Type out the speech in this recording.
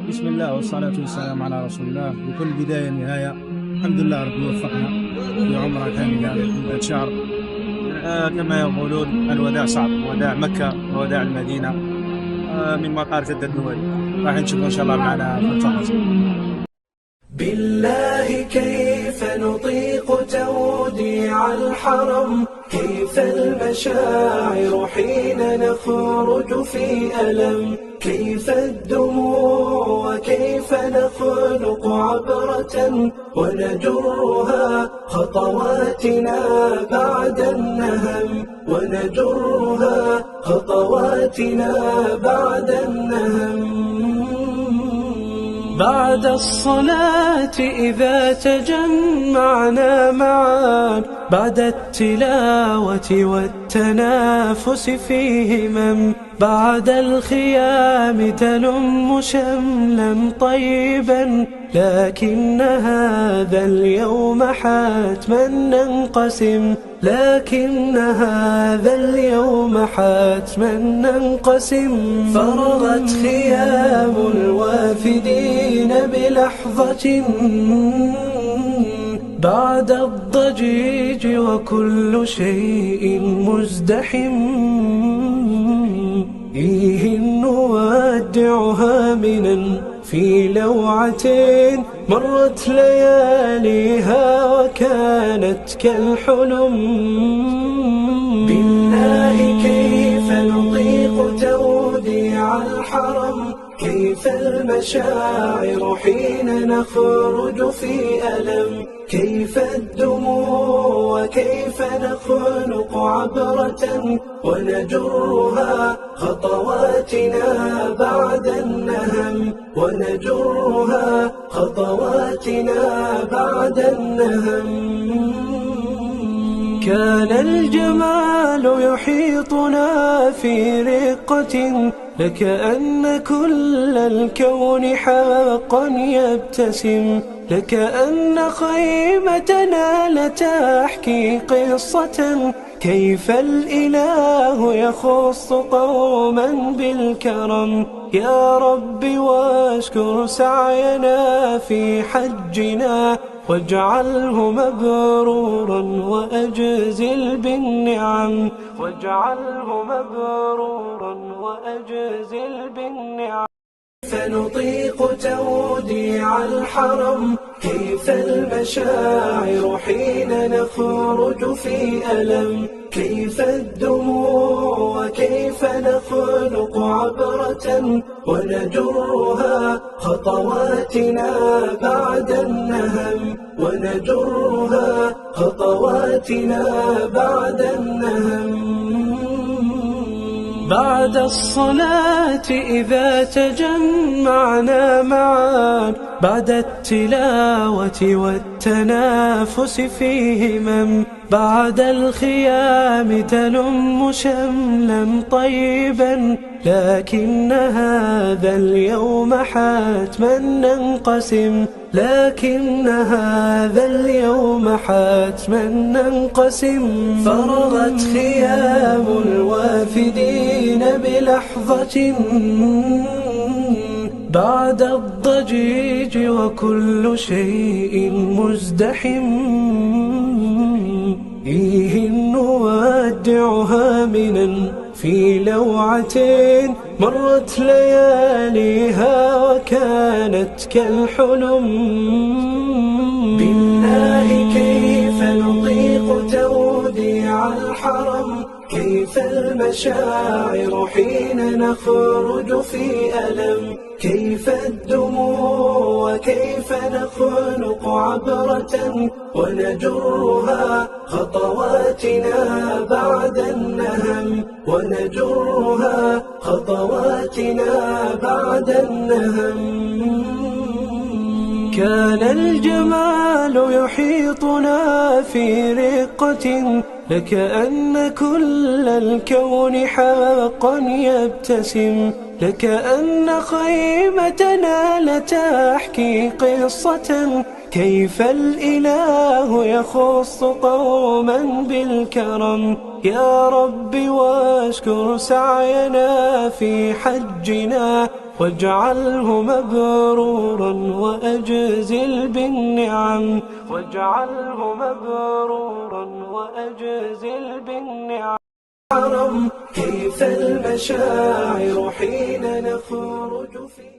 بسم الله والصلاة والسلام على رسول الله. بكل بداية نهاية الحمد لله ربي وفقنا في عمرة كاملة مدة شهر. كما يقولون الوداع صعب، وداع مكة ووداع المدينة من مطار جدة الدولي. راح نشوف إن شاء الله معنا في التفاصيل. بالله كيف نطيق توديع الحرم، كيف المشاعر حين نخرج في ألم، كيف الدموع وكيف نخلق عبرة ونجرها خطواتنا بعد النهم، ونجرها خطواتنا بعد النهم. بعد الصلاة إذا تجمعنا معا، بعد التلاوة والتنافس في همم، بعد الخيام تلم شملا طيبا، لكن هذا اليوم حتما ننقسم، لكن هذا اليوم حتما ننقسم. فرغت خيام الوافدين بلحظة بعد الضجيج وكل شيء مزدحم، إيه نودعها منا في لوعتين، مرت لياليها وكانت كالحلم. بالله كيف نطيق توديع الحرم، كيف المشاعر حين نخرج في ألم، كيف الدموع وكيف نخلق عبرة ونجرها خطواتنا بعد النهم، ونجرها خطواتنا بعد النهم. كان الجمال يحيطنا في رقة، لكأن كل الكون حقا يبتسم، لكأن خيمتنا لتحكي قصة، كيف الإله يخص قوما بالكرم. يا رب واشكر سعينا في حجنا، واجعله مبرورا وأجزل بالنعم، واجعله مبرورا وأجزل بالنعم. كيف نطيق توديع الحرم، كيف المشاعر حين نخرج في ألم، كيف الدموع وكيف نخلق عبرة ونجرها خطواتنا بعد النهم، ونجرها خطواتنا بعد النهم. بعد الصلاة إذا تجمعنا معا، بعد التلاوة والتنافس في همم، بعد الخيام تلم شملا طيبا، لكن هذا اليوم حتما ننقسم، لكن هذا اليوم حتما ننقسم. فرغت خيام الوافدين بلحظة بعد الضجيج وكل شيء مزدحم، إيه نودعها منا في لوعتين، مرت لياليها وكانت كالحلم. بالله كيف نطيق توديع الحرم، كيف المشاعر حين نخرج في ألم، كيف الدموع وكيف نخلق عبرة ونجرها خطواتنا بعد النهم، ونجرها خطواتنا بعد النهم. كان الجمال يحيطنا في رقة، لكأن كل الكون حقا يبتسم، لكأن خيمتنا لتحكي قصة كيف الإله يخص قوما بالكرم. يا رب واشكر سعينا في حجنا واجعله مبرورا وأجزل بالنعم، واجعله مبرورا وأجزل بالنعم. كيف المشاعر حين نخرج في